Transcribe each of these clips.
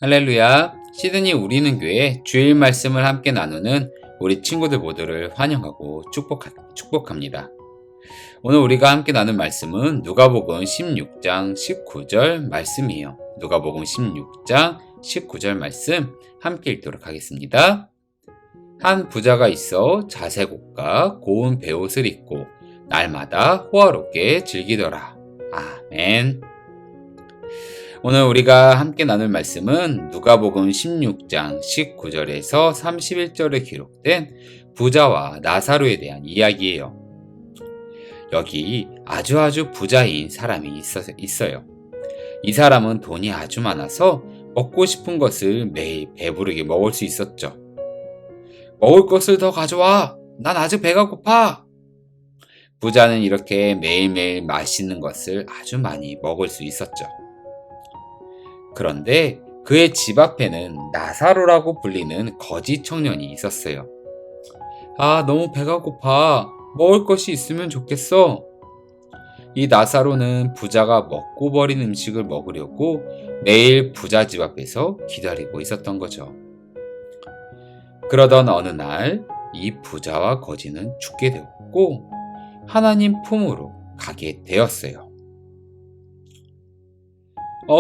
할렐루야. 시드니 우리는 교회 주일 말씀을 함께 나누는 우리 친구들 모두를 환영하고 축복합니다. 오늘 우리가 함께 나눌 말씀은 누가복음 16장 19절 말씀이에요. 누가복음 16장 19절 말씀 함께 읽도록 하겠습니다. 한 부자가 있어 자색옷과 고운 베옷을 입고 날마다 호화롭게 즐기더라. 아멘. 오늘 우리가 함께 나눌 말씀은 누가복음 16장 19절에서 31절에 기록된 부자와 나사로에 대한 이야기예요. 여기 아주 부자인 사람이 있어요. 이 사람은 돈이 아주 많아서 먹고 싶은 것을 매일 배부르게 먹을 수 있었죠. 먹을 것을 더 가져와! 난 아직 배가 고파! 부자는 이렇게 매일매일 맛있는 것을 아주 많이 먹을 수 있었죠. 그런데 그의 집 앞에는 나사로라고 불리는 거지 청년이 있었어요. 너무 배가 고파. 먹을 것이 있으면 좋겠어. 이 나사로는 부자가 먹고 버린 음식을 먹으려고 매일 부자 집 앞에서 기다리고 있었던 거죠. 그러던 어느 날 이 부자와 거지는 죽게 되었고 하나님 품으로 가게 되었어요.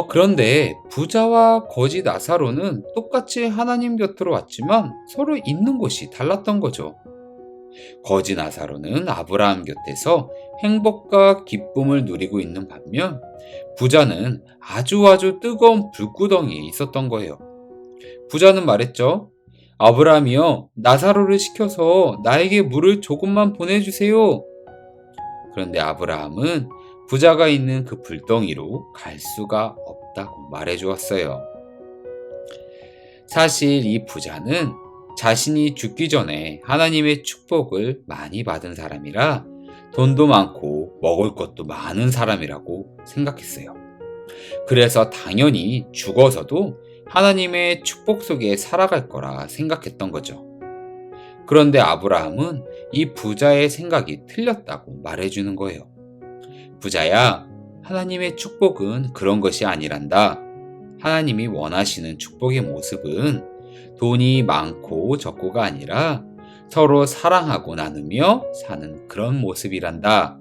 그런데 부자와 거지 나사로는 똑같이 하나님 곁으로 왔지만 서로 있는 곳이 달랐던 거죠. 거지 나사로는 아브라함 곁에서 행복과 기쁨을 누리고 있는 반면 부자는 아주 뜨거운 불구덩이에 있었던 거예요. 부자는 말했죠. 아브라함이여, 나사로를 시켜서 나에게 물을 조금만 보내주세요. 그런데 아브라함은 부자가 있는 그 불덩이로 갈 수가 없다고 말해주었어요. 사실 이 부자는 자신이 죽기 전에 하나님의 축복을 많이 받은 사람이라 돈도 많고 먹을 것도 많은 사람이라고 생각했어요. 그래서 당연히 죽어서도 하나님의 축복 속에 살아갈 거라 생각했던 거죠. 그런데 아브라함은 이 부자의 생각이 틀렸다고 말해주는 거예요. 부자야, 하나님의 축복은 그런 것이 아니란다. 하나님이 원하시는 축복의 모습은 돈이 많고 적고가 아니라 서로 사랑하고 나누며 사는 그런 모습이란다.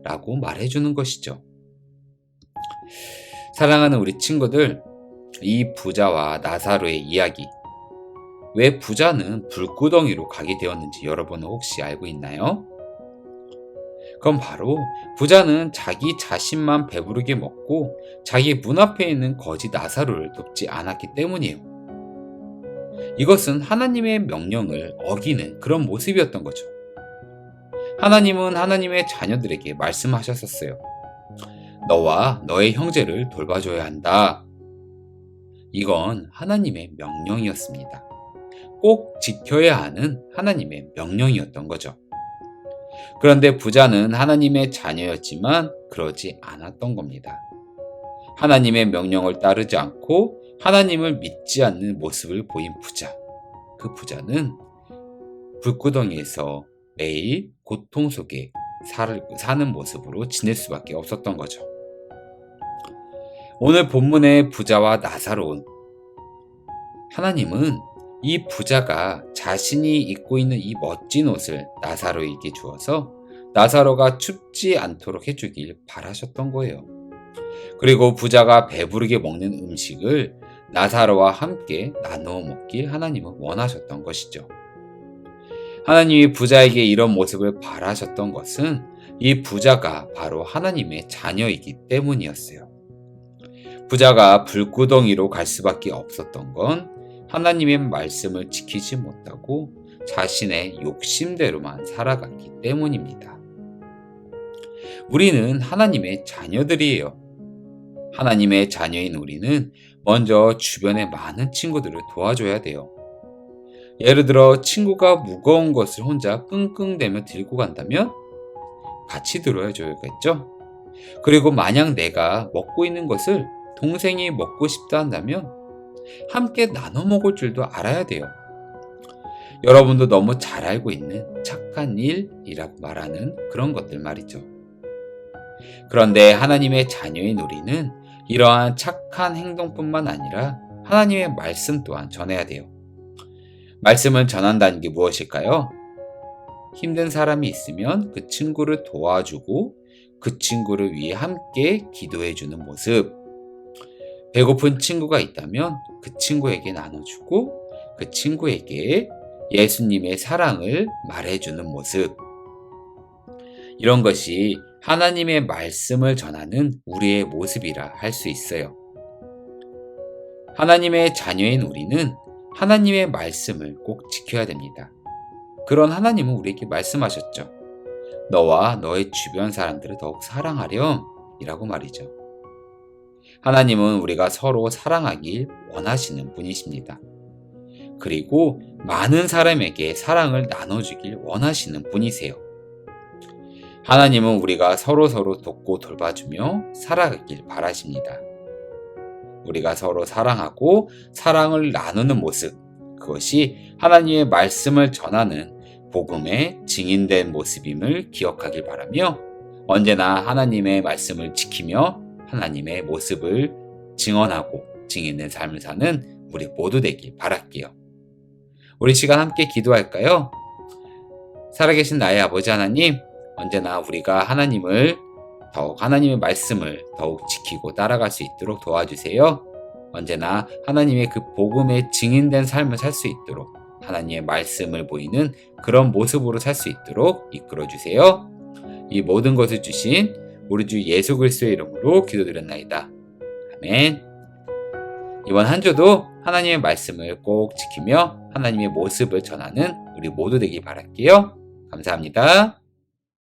라고 말해주는 것이죠. 사랑하는 우리 친구들, 이 부자와 나사로의 이야기, 왜 부자는 불구덩이로 가게 되었는지 여러분은 혹시 알고 있나요? 그건 바로 부자는 자기 자신만 배부르게 먹고 자기 문 앞에 있는 거지 나사로를 돕지 않았기 때문이에요. 이것은 하나님의 명령을 어기는 그런 모습이었던 거죠. 하나님은 하나님의 자녀들에게 말씀하셨었어요. 너와 너의 형제를 돌봐줘야 한다. 이건 하나님의 명령이었습니다. 꼭 지켜야 하는 하나님의 명령이었던 거죠. 그런데 부자는 하나님의 자녀였지만 그러지 않았던 겁니다. 하나님의 명령을 따르지 않고 하나님을 믿지 않는 모습을 보인 부자. 그 부자는 불구덩이에서 매일 고통 속에 사는 모습으로 지낼 수밖에 없었던 거죠. 오늘 본문의 부자와 나사로는 하나님은 이 부자가 자신이 입고 있는 이 멋진 옷을 나사로에게 주어서 나사로가 춥지 않도록 해주길 바라셨던 거예요. 그리고 부자가 배부르게 먹는 음식을 나사로와 함께 나누어 먹길 하나님은 원하셨던 것이죠. 하나님이 부자에게 이런 모습을 바라셨던 것은 이 부자가 바로 하나님의 자녀이기 때문이었어요. 부자가 불구덩이로 갈 수밖에 없었던 건 하나님의 말씀을 지키지 못하고 자신의 욕심대로만 살아갔기 때문입니다. 우리는 하나님의 자녀들이에요. 하나님의 자녀인 우리는 먼저 주변의 많은 친구들을 도와줘야 돼요. 예를 들어 친구가 무거운 것을 혼자 끙끙대며 들고 간다면 같이 들어줘야겠죠. 그리고 만약 내가 먹고 있는 것을 동생이 먹고 싶다 한다면 함께 나눠 먹을 줄도 알아야 돼요. 여러분도 너무 잘 알고 있는 착한 일이라고 말하는 그런 것들 말이죠. 그런데 하나님의 자녀인 우리는 이러한 착한 행동뿐만 아니라 하나님의 말씀 또한 전해야 돼요. 말씀을 전한다는 게 무엇일까요? 힘든 사람이 있으면 그 친구를 도와주고 그 친구를 위해 함께 기도해주는 모습. 배고픈 친구가 있다면 그 친구에게 나눠주고 그 친구에게 예수님의 사랑을 말해주는 모습. 이런 것이 하나님의 말씀을 전하는 우리의 모습이라 할 수 있어요. 하나님의 자녀인 우리는 하나님의 말씀을 꼭 지켜야 됩니다. 그런 하나님은 우리에게 말씀하셨죠. 너와 너의 주변 사람들을 더욱 사랑하렴 이라고 말이죠. 하나님은 우리가 서로 사랑하길 원하시는 분이십니다. 그리고 많은 사람에게 사랑을 나눠주길 원하시는 분이세요. 하나님은 우리가 서로 돕고 돌봐주며 살아가길 바라십니다. 우리가 서로 사랑하고 사랑을 나누는 모습, 그것이 하나님의 말씀을 전하는 복음의 증인된 모습임을 기억하길 바라며 언제나 하나님의 말씀을 지키며 하나님의 모습을 증언하고 증인된 삶을 사는 우리 모두 되길 바랄게요. 우리 시간 함께 기도할까요? 살아계신 나의 아버지 하나님, 언제나 우리가 하나님의 말씀을 더욱 지키고 따라갈 수 있도록 도와주세요. 언제나 하나님의 그 복음에 증인된 삶을 살 수 있도록 하나님의 말씀을 보이는 그런 모습으로 살 수 있도록 이끌어주세요. 이 모든 것을 주신 우리 주 예수 그리스도의 이름으로 기도드렸나이다. 아멘. 이번 한 주도 하나님의 말씀을 꼭 지키며 하나님의 모습을 전하는 우리 모두 되길 바랄게요. 감사합니다.